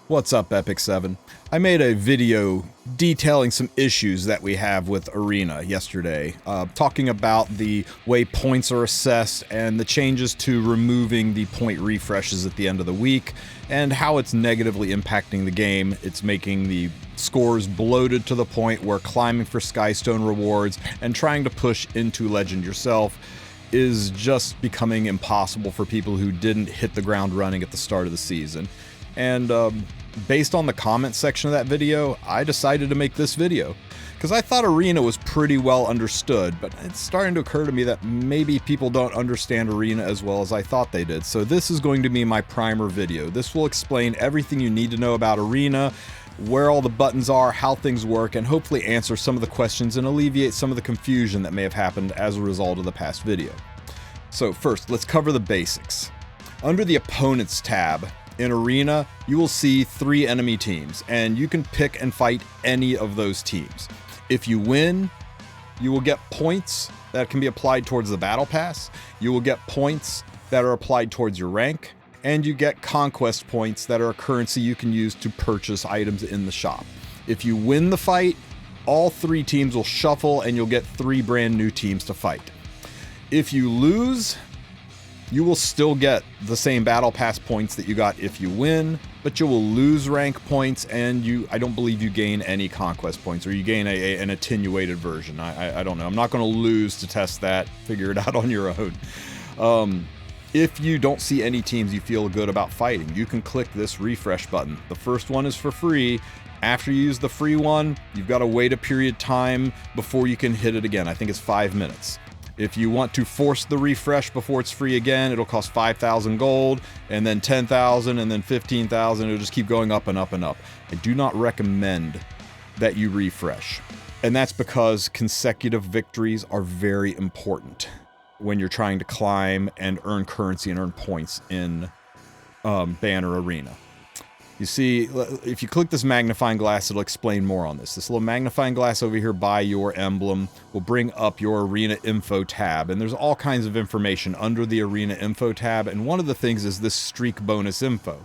What's up, Epic 7? I made a video detailing some issues that we have with Arena yesterday, talking about the way points are assessed and the changes to removing the point refreshes at the end of the week, and how it's negatively impacting the game. It's making the scores bloated to the point where climbing for Skystone rewards and trying to push into Legend yourself is just becoming impossible for people who didn't hit the ground running at the start of the season. And based on the comment section of that video, I decided to make this video. Because I thought Arena was pretty well understood, but it's starting to occur to me that maybe people don't understand Arena as well as I thought they did. So this is going to be my primer video. This will explain everything you need to know about Arena, where all the buttons are, how things work, and hopefully answer some of the questions and alleviate some of the confusion that may have happened as a result of the past video. So first, let's cover the basics. Under the Opponents tab, in Arena, you will see 3 enemy teams, and you can pick and fight any of those teams. If you win, you will get points that can be applied towards the Battle Pass, you will get points that are applied towards your rank, and you get conquest points that are a currency you can use to purchase items in the shop. If you win the fight, all 3 teams will shuffle and you'll get 3 brand new teams to fight. If you lose, you will still get the same Battle Pass points that you got if you win, but you will lose rank points, and I don't believe you gain any conquest points, or you gain an attenuated version. I don't know. I'm not going to lose to test that. Figure it out on your own. If you don't see any teams you feel good about fighting, you can click this refresh button. The first one is for free. After you use the free one, you've got to wait a period of time before you can hit it again. I think it's 5 minutes. If you want to force the refresh before it's free again, it'll cost 5,000 gold, and then 10,000, and then 15,000. It'll just keep going up and up and up. I do not recommend that you refresh. And that's because consecutive victories are very important when you're trying to climb and earn currency and earn points in Banner Arena. You see, if you click this magnifying glass, it'll explain more on this. This little magnifying glass over here by your emblem will bring up your Arena Info tab, and there's all kinds of information under the Arena Info tab, and one of the things is this streak bonus info.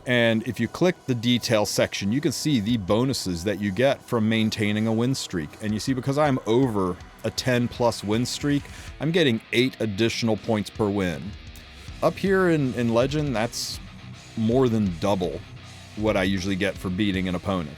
And if you click the detail section, you can see the bonuses that you get from maintaining a win streak. And you see, because I'm over a 10+ win streak, I'm getting 8 additional points per win. Up here in Legend, that's more than double what I usually get for beating an opponent.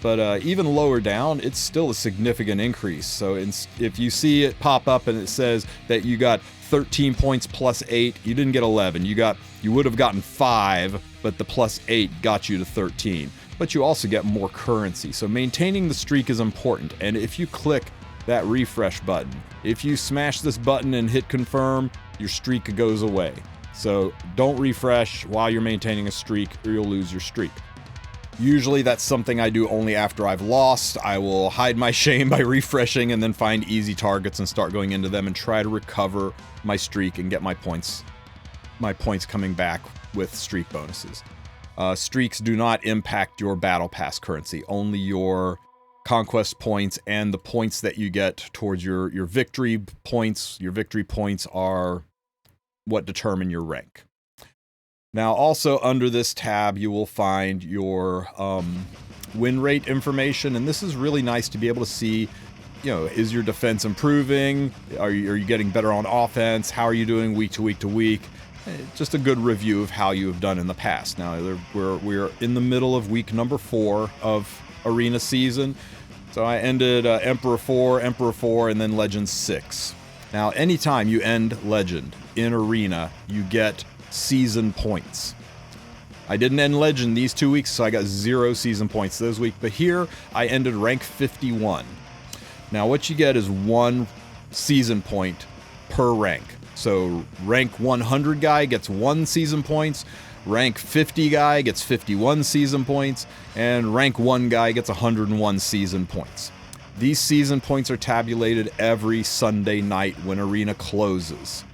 But even lower down, it's still a significant increase. So if you see it pop up and it says that you got 13 points plus 8, you didn't get 11. You would have gotten 5, but the plus 8 got you to 13. But you also get more currency. So maintaining the streak is important. And if you click that refresh button, if you smash this button and hit confirm, your streak goes away. So don't refresh while you're maintaining a streak, or you'll lose your streak. Usually that's something I do only after I've lost. I will hide my shame by refreshing and then find easy targets and start going into them and try to recover my streak and get my points coming back with streak bonuses. Streaks do not impact your Battle Pass currency, only your conquest points and the points that you get towards your victory points. Your victory points are what determine your rank. Now, also under this tab, you will find your win rate information, and this is really nice to be able to see, is your defense improving? Are you getting better on offense? How are you doing week to week to week? Just a good review of how you have done in the past. Now, we're in the middle of week number 4 of Arena season. So I ended Emperor 4, and then Legend 6. Now, anytime you end Legend in Arena, you get season points. I didn't end Legend these 2 weeks, so I got 0 season points this week, but here I ended rank 51. Now, what you get is 1 season point per rank. So rank 100 guy gets 1 season points, rank 50 guy gets 51 season points, and rank 1 guy gets 101 season points. These season points are tabulated every Sunday night when Arena closes.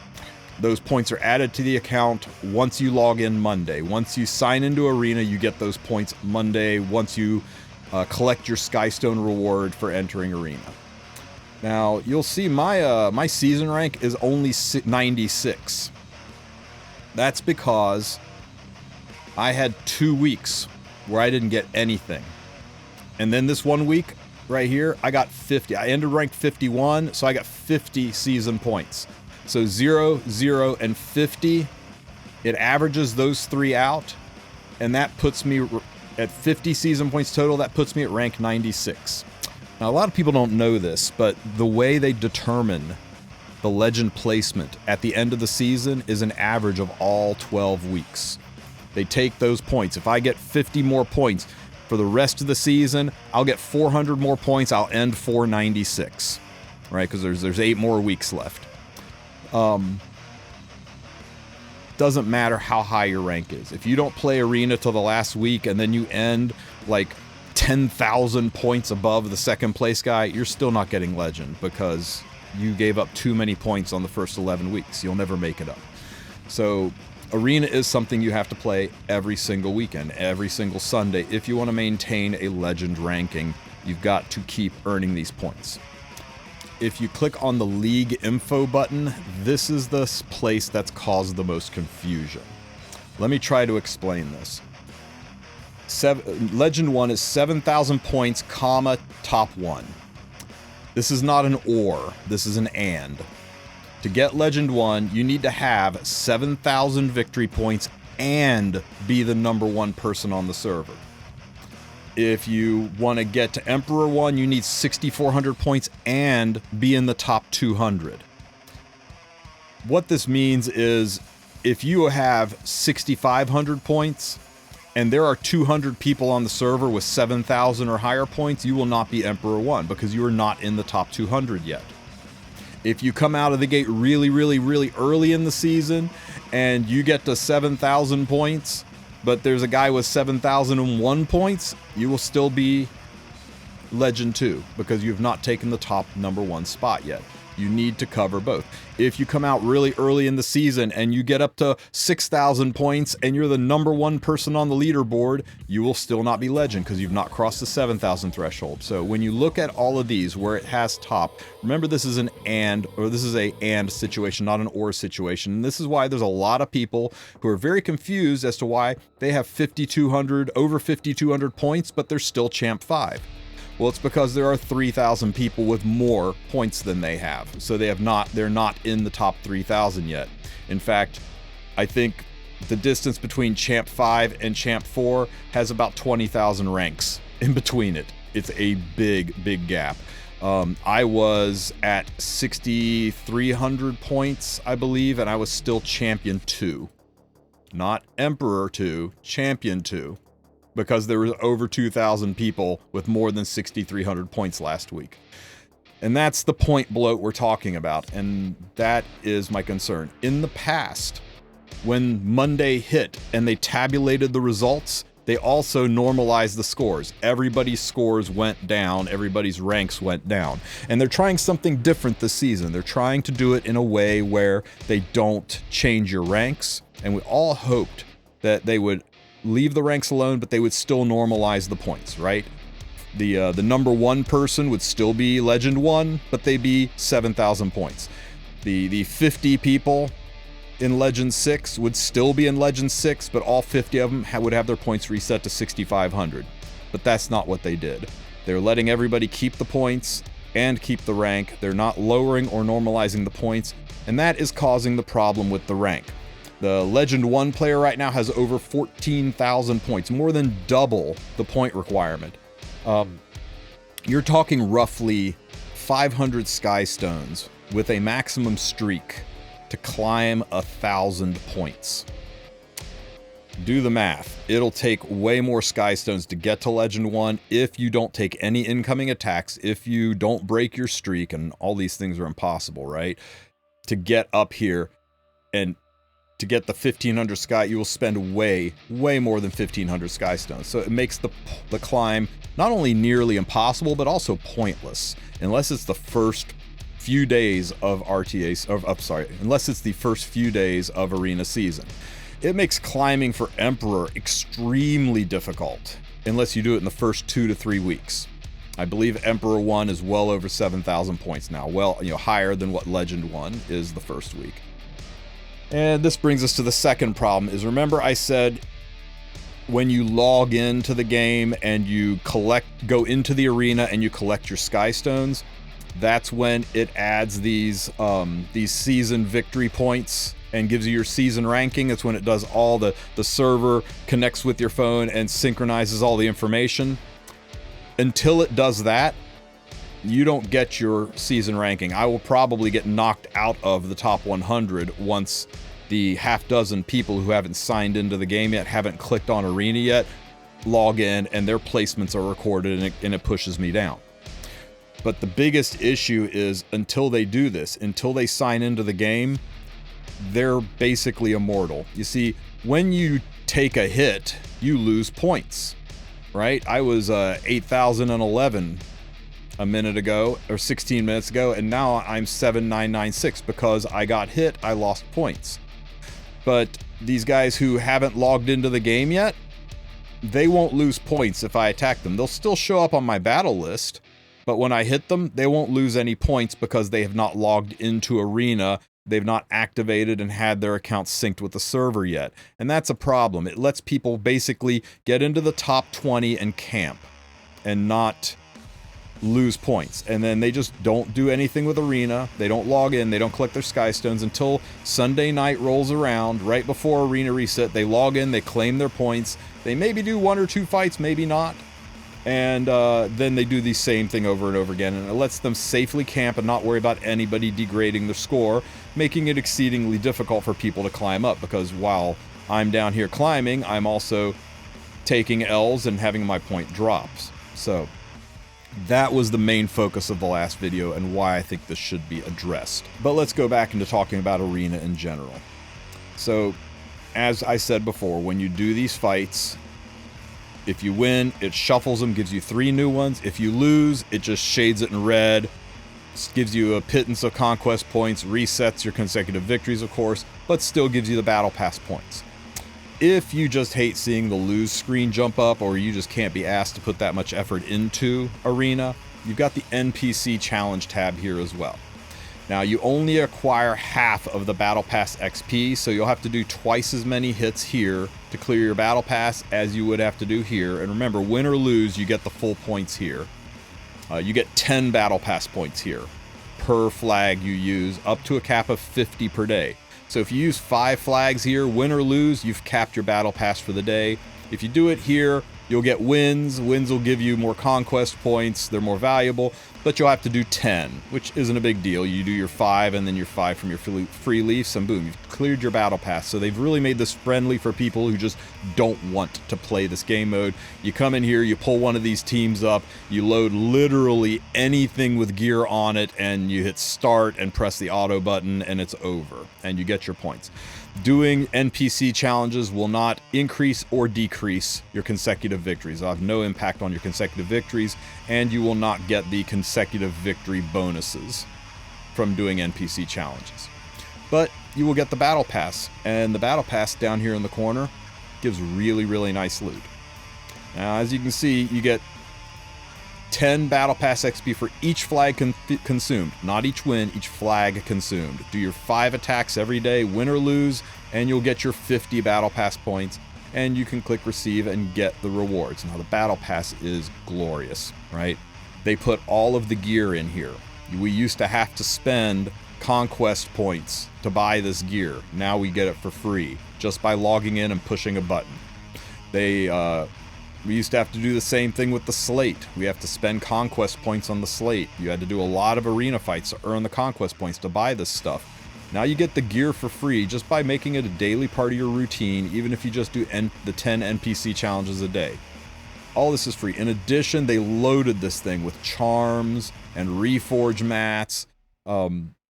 Those points are added to the account once you log in Monday. Once you sign into Arena, you get those points Monday once you collect your Skystone reward for entering Arena. Now, you'll see my season rank is only 96. That's because I had 2 weeks where I didn't get anything. And then this 1 week right here, I got 50. I ended ranked 51, so I got 50 season points. So 0, 0, and 50, it averages those three out, and that puts me at 50 season points total. That puts me at rank 96. Now, a lot of people don't know this, but the way they determine the legend placement at the end of the season is an average of all 12 weeks. They take those points. If I get 50 more points for the rest of the season, I'll get 400 more points. I'll end 496, right? Because there's 8 more weeks left. Doesn't matter how high your rank is. If you don't play Arena till the last week and then you end like 10,000 points above the second place guy, you're still not getting legend because you gave up too many points on the first 11 weeks. You'll never make it up. So Arena is something you have to play every single weekend, every single Sunday. If you want to maintain a legend ranking, you've got to keep earning these points. If you click on the League Info button, this is the place that's caused the most confusion. Let me try to explain this. Legend 1 is 7,000 points, comma, top 1. This is not an or, this is an and. To get Legend 1, you need to have 7,000 victory points and be the #1 person on the server. If you want to get to Emperor 1, you need 6,400 points and be in the top 200. What this means is if you have 6,500 points and there are 200 people on the server with 7,000 or higher points, you will not be Emperor 1 because you are not in the top 200 yet. If you come out of the gate really, really, really early in the season and you get to 7,000 points, but there's a guy with 7,001 points, you will still be Legend 2 because you've not taken the top #1 spot yet. You need to cover both. If you come out really early in the season and you get up to 6,000 points and you're the #1 person on the leaderboard, you will still not be Legend because you've not crossed the 7,000 threshold. So when you look at all of these where it has top, remember this is an and, or this is a and situation, not an or situation. And this is why there's a lot of people who are very confused as to why they have 5,200, over 5,200 points, but they're still Champ 5. Well, it's because there are 3,000 people with more points than they have. So they're not in the top 3,000 yet. In fact, I think the distance between Champ 5 and Champ 4 has about 20,000 ranks in between it. It's a big, big gap. I was at 6,300 points, I believe, and I was still Champion 2. Not Emperor 2, Champion 2. Because there was over 2,000 people with more than 6,300 points last week. And that's the point bloat we're talking about, and that is my concern. In the past, when Monday hit and they tabulated the results, they also normalized the scores. Everybody's scores went down, everybody's ranks went down. And they're trying something different this season. They're trying to do it in a way where they don't change your ranks, and we all hoped that they would leave the ranks alone, but they would still normalize the points, right? The #1 person would still be Legend 1, but they'd be 7,000 points. The 50 people in Legend 6 would still be in Legend 6, but all 50 of them would have their points reset to 6,500. But that's not what they did. They're letting everybody keep the points and keep the rank. They're not lowering or normalizing the points, and that is causing the problem with the rank. The Legend 1 player right now has over 14,000 points, more than double the point requirement. You're talking roughly 500 Skystones with a maximum streak to climb 1,000 points. Do the math. It'll take way more Skystones to get to Legend 1 if you don't take any incoming attacks, if you don't break your streak, and all these things are impossible, right? To get up here and to get the 1,500 Sky, you will spend way more than 1,500 Skystones. So it makes the climb not only nearly impossible, but also pointless, unless it's the first few days of unless it's the first few days of Arena season. It makes climbing for Emperor extremely difficult, unless you do it in the first 2 to 3 weeks. I believe Emperor 1 is well over 7,000 points now, higher than what Legend 1 is the first week. And this brings us to the second problem is, remember I said when you log into the game and you go into the arena and you collect your Skystones, that's when it adds these season victory points and gives you your season ranking. That's when it does all the server connects with your phone and synchronizes all the information. Until it does that, you don't get your season ranking. I will probably get knocked out of the top 100 once the half dozen people who haven't signed into the game yet, haven't clicked on Arena yet, log in and their placements are recorded, and it pushes me down. But the biggest issue is until they do this, until they sign into the game, they're basically immortal. You see, when you take a hit, you lose points, right? I was 8,011 a minute ago, or 16 minutes ago, and now I'm 7,996 because I got hit, I lost points. But these guys who haven't logged into the game yet, they won't lose points if I attack them. They'll still show up on my battle list, but when I hit them, they won't lose any points because they have not logged into Arena. They've not activated and had their accounts synced with the server yet. And that's a problem. It lets people basically get into the top 20 and camp and not lose points. And then they just don't do anything with Arena. They don't log in. They don't collect their Skystones until Sunday night rolls around. Right before Arena reset, they log in, they claim their points. They maybe do 1 or 2 fights, maybe not. And then they do the same thing over and over again, and it lets them safely camp and not worry about anybody degrading their score, making it exceedingly difficult for people to climb up, because while I'm down here climbing, I'm also taking L's and having my point drops. So that was the main focus of the last video and why I think this should be addressed. But let's go back into talking about Arena in general. So, as I said before, when you do these fights, if you win, it shuffles them, gives you 3 new ones. If you lose, it just shades it in red, gives you a pittance of conquest points, resets your consecutive victories, of course, but still gives you the battle pass points. If you just hate seeing the lose screen jump up, or you just can't be asked to put that much effort into Arena, you've got the NPC challenge tab here as well. Now, you only acquire half of the Battle Pass XP, so you'll have to do twice as many hits here to clear your Battle Pass as you would have to do here. And remember, win or lose, you get the full points here. You get 10 Battle Pass points here per flag you use, up to a cap of 50 per day. So if you use 5 flags here, win or lose, you've capped your Battle Pass for the day. If you do it here, you'll get wins. Wins will give you more conquest points. They're more valuable, but you'll have to do 10, which isn't a big deal. You do your 5 and then your 5 from your free leafs, and boom, you've cleared your battle pass. So they've really made this friendly for people who just don't want to play this game mode. You come in here, you pull one of these teams up, you load literally anything with gear on it, and you hit start and press the auto button, and it's over, and you get your points. Doing NPC challenges will not increase or decrease your consecutive victories. It'll have no impact on your consecutive victories, and you will not get the consecutive victory bonuses from doing NPC challenges. But you will get the Battle Pass, and the Battle Pass down here in the corner gives really, really nice loot. Now, as you can see, you get 10 Battle Pass XP for each flag consumed. Not each win, each flag consumed. Do your 5 attacks every day, win or lose, and you'll get your 50 Battle Pass points, and you can click receive and get the rewards. Now, the Battle Pass is glorious, right? They put all of the gear in here. We used to have to spend conquest points to buy this gear. Now we get it for free, just by logging in and pushing a button. We used to have to do the same thing with the slate. We have to spend conquest points on the slate. You had to do a lot of arena fights to earn the conquest points to buy this stuff. Now you get the gear for free just by making it a daily part of your routine, even if you just do the 10 NPC challenges a day. All this is free. In addition, they loaded this thing with charms and reforge mats,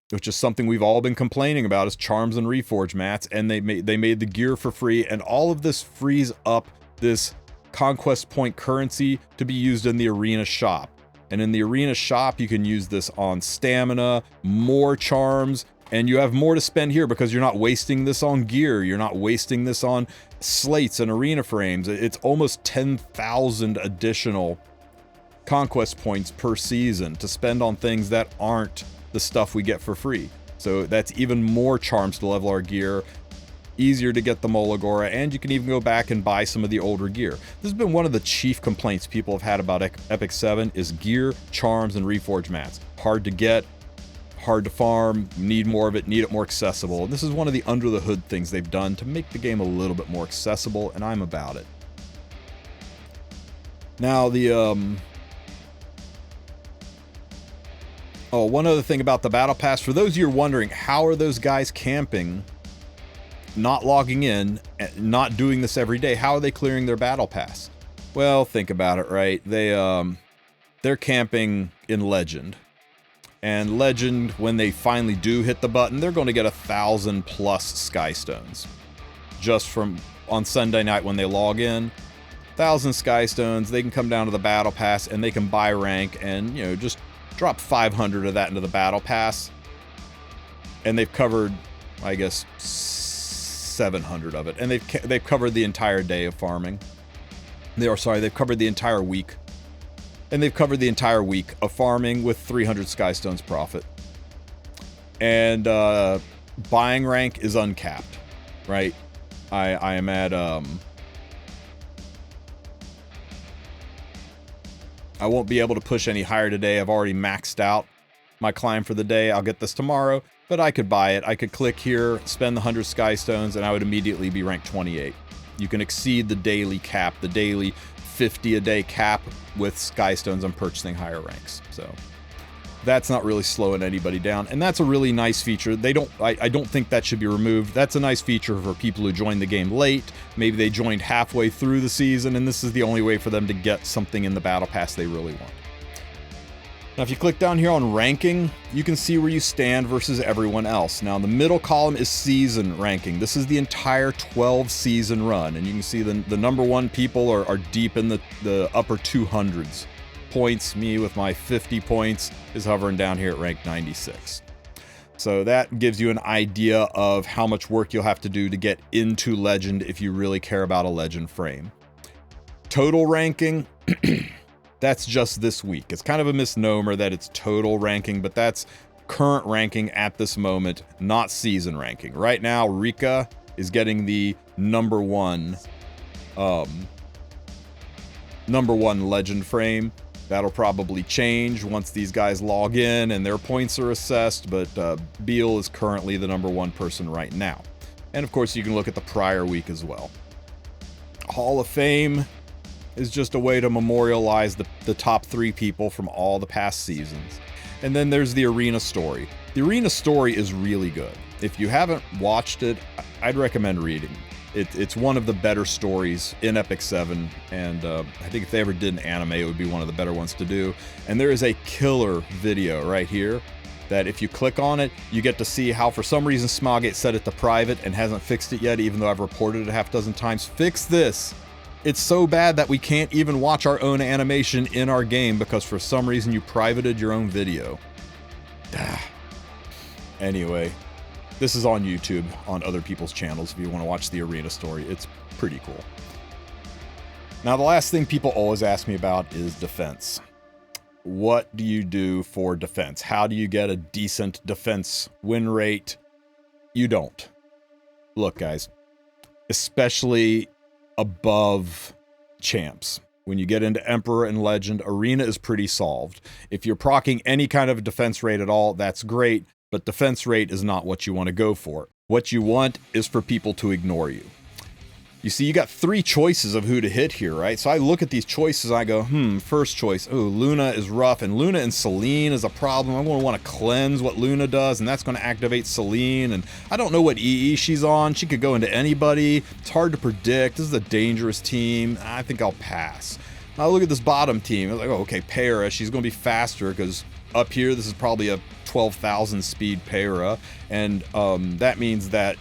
which is something we've all been complaining about, is charms and reforge mats, and they made the gear for free, and all of this frees up this conquest point currency to be used in the arena shop. And in the arena shop, you can use this on stamina, more charms, and you have more to spend here because you're not wasting this on gear. You're not wasting this on slates and arena frames. It's almost 10,000 additional conquest points per season to spend on things that aren't the stuff we get for free. So that's even more charms to level our gear. easier to get the Molagora, and you can even go back and buy some of the older gear. This has been one of the chief complaints people have had about Epic 7 is gear, charms, and reforge mats. Hard to get, hard to farm, need more of it, need it more accessible. And this is one of the under the hood things they've done to make the game a little bit more accessible, and I'm about it. Now oh, one other thing about the Battle Pass. For those of you who are wondering, how are those guys camping, not logging in, not doing this every day? How are they clearing their Battle Pass? Well, think about it, right? They're camping in Legend. And Legend, when they finally do hit the button, they're going to get 1,000 plus Skystones. Just from on Sunday night when they log in, 1,000 Skystones, they can come down to the Battle Pass and they can buy rank and, you know, just drop 500 of that into the Battle Pass, and they've covered, I guess, 700 of it, and they've covered the entire day of farming. They've covered the entire week, and they've covered the entire week of farming with 300 Skystones profit. And buying rank is uncapped, right? I am at I won't be able to push any higher today. I've already maxed out my climb for the day. I'll get this tomorrow, but I could buy it. I could click here, spend the 100 Skystones, and I would immediately be ranked 28. You can exceed the daily cap, the daily 50 a day cap with Skystones on purchasing higher ranks. So that's not really slowing anybody down, and that's a really nice feature. I don't think that should be removed. That's a nice feature for people who joined the game late. Maybe they joined halfway through the season, and this is the only way for them to get something in the Battle Pass they really want. Now, if you click down here on ranking, you can see where you stand versus everyone else. Now, the middle column is season ranking. This is the entire 12 season run, and you can see the number one people are deep in the upper 200s. Points. Me with my 50 points is hovering down here at rank 96. So that gives you an idea of how much work you'll have to do to get into Legend if you really care about a Legend frame. Total ranking, that's just this week. It's kind of a misnomer that it's total ranking, but that's current ranking at this moment, not season ranking. Right now, Rika is getting the number one Legend frame. That'll probably change once these guys log in and their points are assessed, but Beal is currently the number one person right now. And of course, you can look at the prior week as well. Hall of Fame is just a way to memorialize the top 3 people from all the past seasons. And then there's the Arena Story. The Arena Story is really good. If you haven't watched it, I'd recommend reading. It's one of the better stories in Epic 7, and I think if they ever did an anime, it would be one of the better ones to do. And there is a killer video right here that if you click on it, you get to see how for some reason Smogate set it to private and hasn't fixed it yet, even though I've reported it a half dozen times. Fix this! It's so bad that we can't even watch our own animation in our game because for some reason you privated your own video. Anyway. This is on YouTube, on other people's channels, if you want to watch the Arena Story. It's pretty cool. Now, the last thing people always ask me about is defense. What do you do for defense? How do you get a decent defense win rate? You don't. Look, guys, especially above champs. When you get into Emperor and Legend, Arena is pretty solved. If you're proccing any kind of defense rate at all, that's great. But defense rate is not what you want to go for. What you want is for people to ignore you. You see, you got 3 choices of who to hit here, right? So I look at these choices and I go, first choice, oh, Luna is rough, and Luna and Celine is a problem. I'm going to want to cleanse what Luna does, and that's going to activate Celine, and I don't know what EE she's on. She could go into anybody. It's hard to predict. This is a dangerous team. I think I'll pass. Now look at this bottom team. I was like, oh, okay, Para, she's going to be faster because up here, this is probably a 12,000 speed Para, and that means that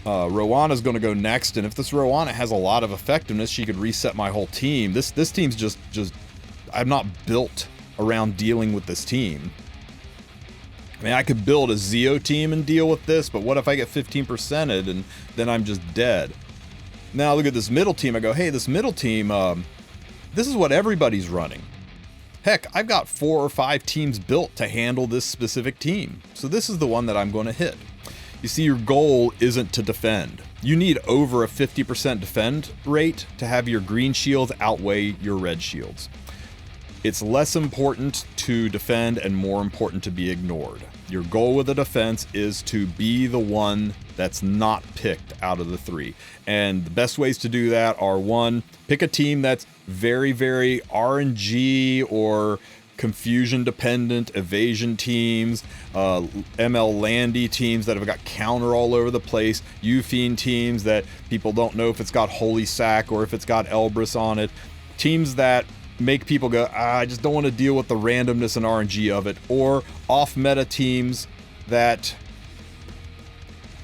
Rowanna's going to go next, and if this Rowanna has a lot of effectiveness, she could reset my whole team. This team's just I'm not built around dealing with this team. I mean, I could build a Zeo team and deal with this, but what if I get 15%ed and then I'm just dead? Now look at this middle team. I go, hey, this middle team, this is what everybody's running. Heck, I've got 4 or 5 teams built to handle this specific team. So this is the one that I'm going to hit. You see, your goal isn't to defend. You need over a 50% defend rate to have your green shields outweigh your red shields. It's less important to defend and more important to be ignored. Your goal with a defense is to be the one that's not picked out of the three. And the best ways to do that are, one, pick a team that's very, very RNG or confusion dependent, evasion teams, ML Landy teams that have got counter all over the place, Ufine teams that people don't know if it's got Holy Sack or if it's got Elbrus on it, teams that make people go, I just don't want to deal with the randomness and RNG of it, or off-meta teams that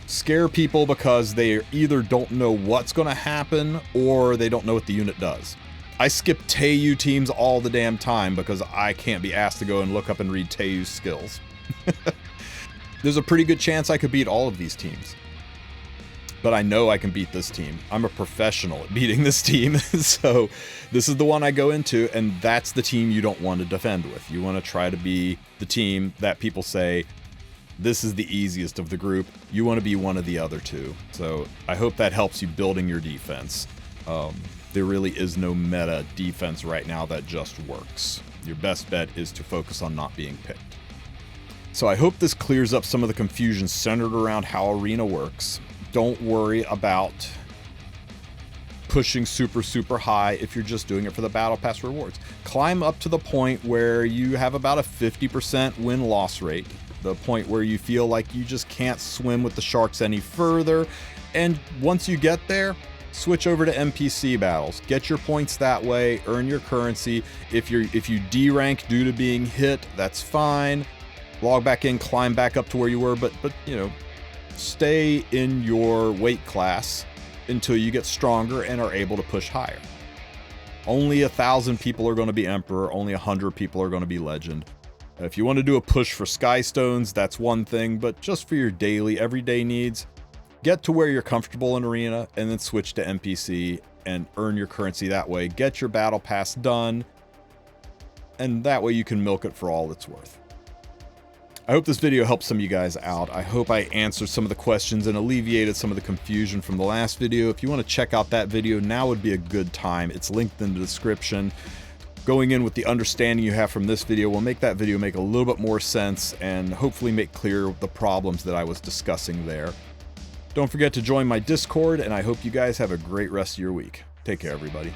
scare people because they either don't know what's going to happen or they don't know what the unit does. I skip Teiyu teams all the damn time because I can't be asked to go and look up and read Teiyu's skills. There's a pretty good chance I could beat all of these teams. But I know I can beat this team. I'm a professional at beating this team. So this is the one I go into, and that's the team you don't want to defend with. You want to try to be the team that people say, this is the easiest of the group. You want to be one of the other two. So I hope that helps you building your defense. There really is no meta defense right now that just works. Your best bet is to focus on not being picked. So I hope this clears up some of the confusion centered around how Arena works. Don't worry about pushing super high if you're just doing it for the Battle Pass rewards. Climb up to the point where you have about a 50% win-loss rate, the point where you feel like you just can't swim with the sharks any further, and once you get there, switch over to NPC battles. Get your points that way, earn your currency. If you D-rank due to being hit, that's fine. Log back in, climb back up to where you were, but you know, stay in your weight class until you get stronger and are able to push higher. Only 1,000 people are going to be Emperor, only 100 people are going to be Legend. If you want to do a push for Skystones, that's one thing, but just for your daily, everyday needs, get to where you're comfortable in Arena and then switch to NPC and earn your currency that way. Get your Battle Pass done, and that way you can milk it for all it's worth. I hope this video helped some of you guys out. I hope I answered some of the questions and alleviated some of the confusion from the last video. If you want to check out that video, now would be a good time. It's linked in the description. Going in with the understanding you have from this video will make that video make a little bit more sense and hopefully make clear the problems that I was discussing there. Don't forget to join my Discord, and I hope you guys have a great rest of your week. Take care, everybody.